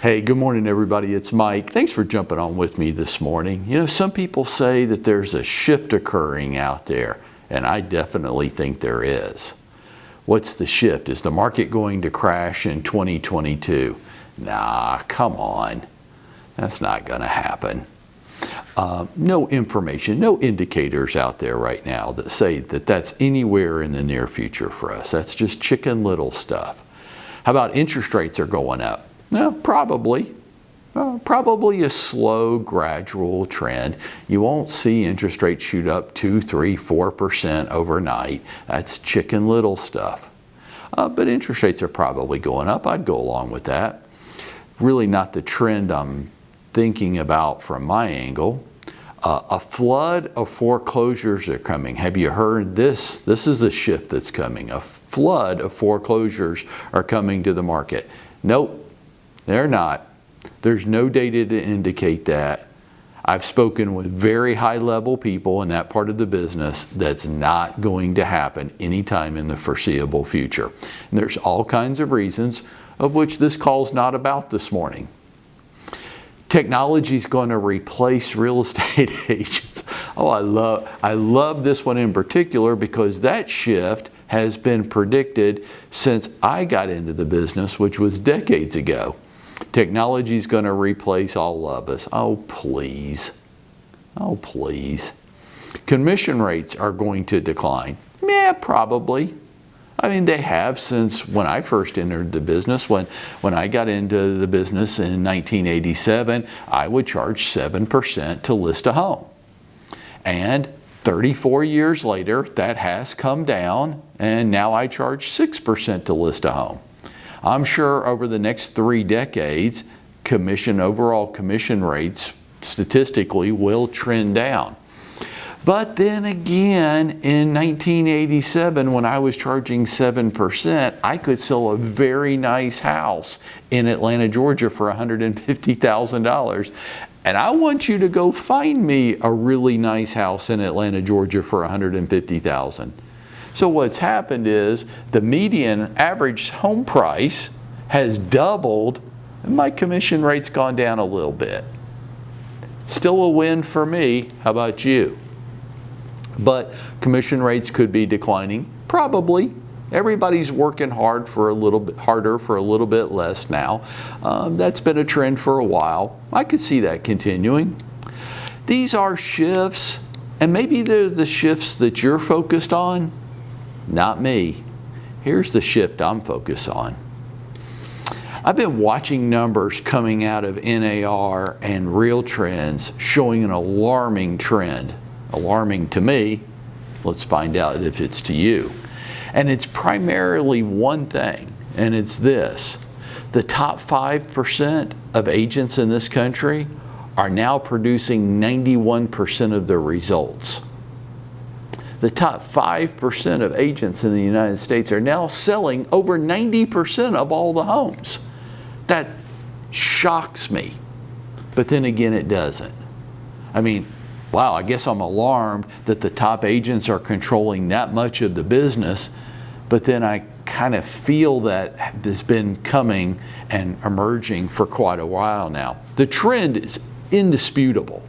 Hey, good morning, everybody. It's Mike. Thanks for jumping on with me this morning. You know, some people say that there's a shift occurring out there, and I definitely think there is. What's the shift? Is the market going to crash in 2022? Nah, come on. That's not going to happen. No information, no indicators out there right now that say that that's anywhere in the near future for us. That's just Chicken Little stuff. How about interest rates are going up? No, probably. Probably a slow, gradual trend. You won't see interest rates shoot up 2, 3, 4% overnight. That's Chicken Little stuff. But interest rates are probably going up. I'd go along with that. Really not the trend I'm thinking about from my angle. A flood of foreclosures are coming. Have you heard this? This is a shift that's coming. A flood of foreclosures are coming to the market. Nope. They're not. There's no data to indicate that. I've spoken with very high-level people in that part of the business. That's not going to happen anytime in the foreseeable future. And there's all kinds of reasons, of which this call's not about this morning. Technology is going to replace real estate agents. Oh, I love this one in particular because that shift has been predicted since I got into the business, which was decades ago. Technology is going to replace all of us. Oh, please. Oh, please. Commission rates are going to decline. Yeah, probably. I mean, they have since when I first entered the business. When I got into the business in 1987, I would charge 7% to list a home. And 34 years later, that has come down, and now I charge 6% to list a home. I'm sure over the next 3 decades, overall commission rates statistically will trend down. But then again, in 1987, when I was charging 7%, I could sell a very nice house in Atlanta, Georgia for $150,000. And I want you to go find me a really nice house in Atlanta, Georgia for $150,000. So what's happened is the median average home price has doubled and my commission rate's gone down a little bit. Still a win for me. How about you? But commission rates could be declining. Probably. Everybody's working hard for a little bit harder for a little bit less now. That's been a trend for a while. I could see that continuing. These are shifts, and maybe they're the shifts that you're focused on. Not me. Here's the shift I'm focused on. I've been watching numbers coming out of NAR and Real Trends showing an alarming trend. Alarming to me. Let's find out if it's to you. And it's primarily one thing, and it's this. The top 5% of agents in this country are now producing 91% of the results. The top 5% of agents in the United States are now selling over 90% of all the homes. That shocks me. But then again, it doesn't. I mean, wow, I guess I'm alarmed that the top agents are controlling that much of the business, but then I kind of feel that has been coming and emerging for quite a while now. The trend is indisputable.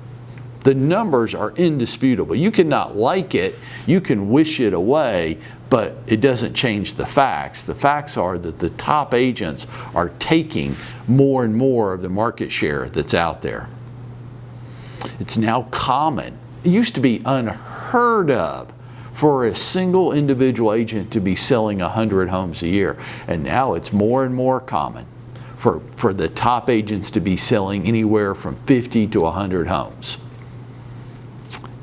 The numbers are indisputable. You cannot like it, you can wish it away, but it doesn't change the facts. The facts are that the top agents are taking more and more of the market share that's out there. It's now common. It used to be unheard of for a single individual agent to be selling 100 homes a year. And now it's more and more common for the top agents to be selling anywhere from 50 to 100 homes.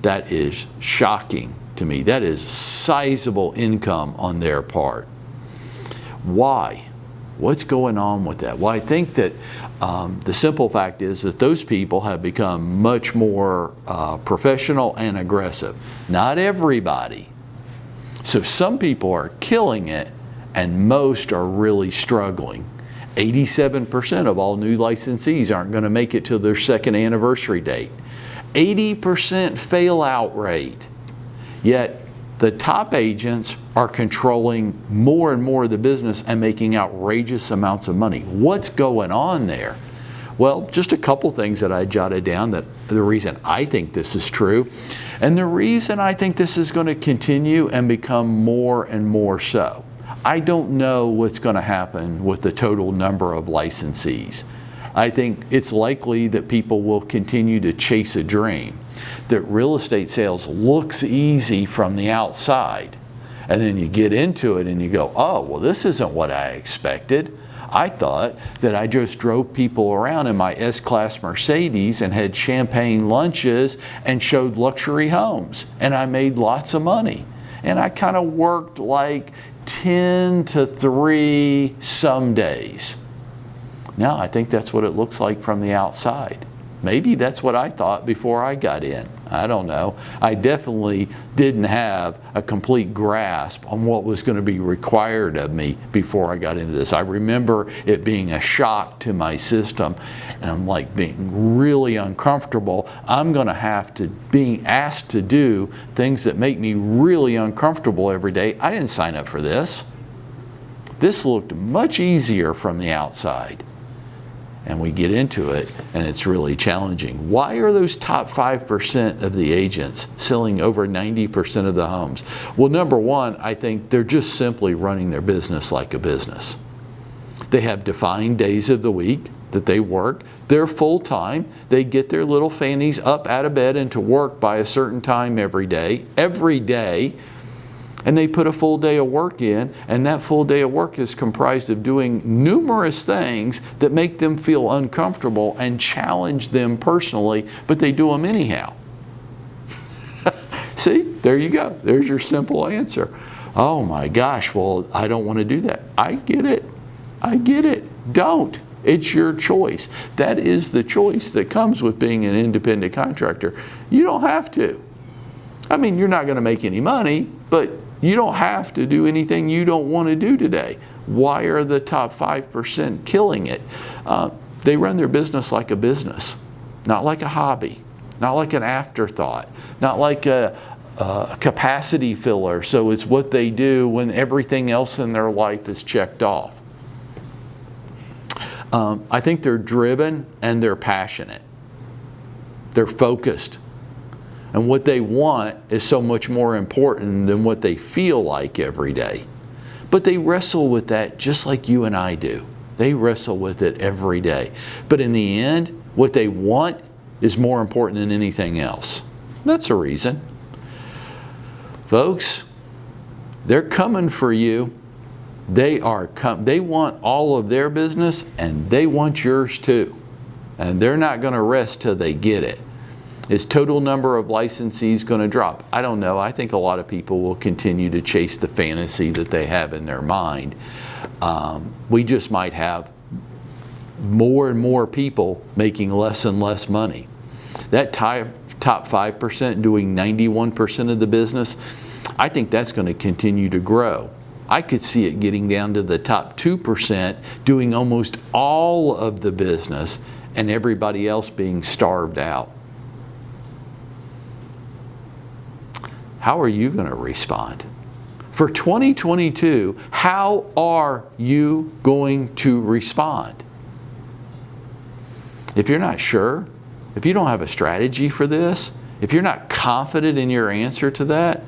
That is shocking to me. That is sizable income on their part. Why? What's going on with that? Well, I think that the simple fact is that those people have become much more professional and aggressive. Not everybody. So some people are killing it and most are really struggling. 87% of all new licensees aren't going to make it to their second anniversary date. 80% fail out rate. Yet the top agents are controlling more and more of the business and making outrageous amounts of money. What's going on there? Well, just a couple things that I jotted down, that the reason I think this is true, and the reason I think this is going to continue and become more and more so. I don't know what's going to happen with the total number of licensees. I think it's likely that people will continue to chase a dream, that real estate sales looks easy from the outside, and then you get into it and you go, oh, well, this isn't what I expected. I thought that I just drove people around in my S-Class Mercedes and had champagne lunches and showed luxury homes, and I made lots of money. And I kind of worked like 10 to 3 some days. Now I think that's what it looks like from the outside. Maybe that's what I thought before I got in. I don't know. I definitely didn't have a complete grasp on what was going to be required of me before I got into this. I remember it being a shock to my system, and I'm like being really uncomfortable. I'm going to have to be asked to do things that make me really uncomfortable every day. I didn't sign up for this. This looked much easier from the outside. And we get into it, and it's really challenging. Why are those top 5% of the agents selling over 90% of the homes? Well, number one, I think they're just simply running their business like a business. They have defined days of the week that they work. They're full-time. They get their little fannies up out of bed and to work by a certain time every day. And they put a full day of work in, and that full day of work is comprised of doing numerous things that make them feel uncomfortable and challenge them personally, but they do them anyhow. See, there you go. There's your simple answer. Oh my gosh, well, I don't want to do that. I get it. I get it. Don't. It's your choice. That is the choice that comes with being an independent contractor. You don't have to. I mean, you're not going to make any money, but you don't have to do anything you don't want to do today. Why are the top 5% killing it? They run their business like a business, not like a hobby, not like an afterthought, not like a capacity filler. So it's what they do when everything else in their life is checked off. I think they're driven and they're passionate. They're focused. And what they want is so much more important than what they feel like every day. But they wrestle with that just like you and I do. They wrestle with it every day. But in the end, what they want is more important than anything else. That's a reason. Folks, they're coming for you. They want all of their business, and they want yours too. And they're not going to rest till they get it. Is total number of licensees going to drop? I don't know. I think a lot of people will continue to chase the fantasy that they have in their mind. We just might have more and more people making less and less money. That top 5% doing 91% of the business, I think that's going to continue to grow. I could see it getting down to the top 2% doing almost all of the business and everybody else being starved out. How are you going to respond? For 2022, how are you going to respond? If you're not sure, if you don't have a strategy for this, if you're not confident in your answer to that,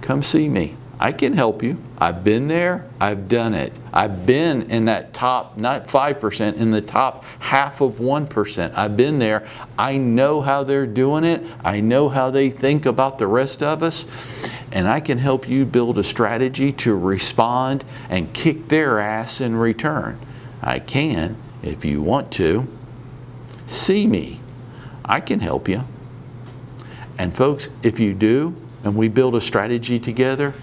come see me. I can help you. I've been there. I've done it. I've been in that top, not 5%, in the top half of 1%. I've been there. I know how they're doing it. I know how they think about the rest of us. And I can help you build a strategy to respond and kick their ass in return. I can, if you want to. See me. I can help you. And folks, if you do, and we build a strategy together,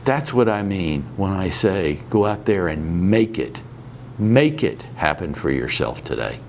that's what I mean when I say go out there and make it happen for yourself today.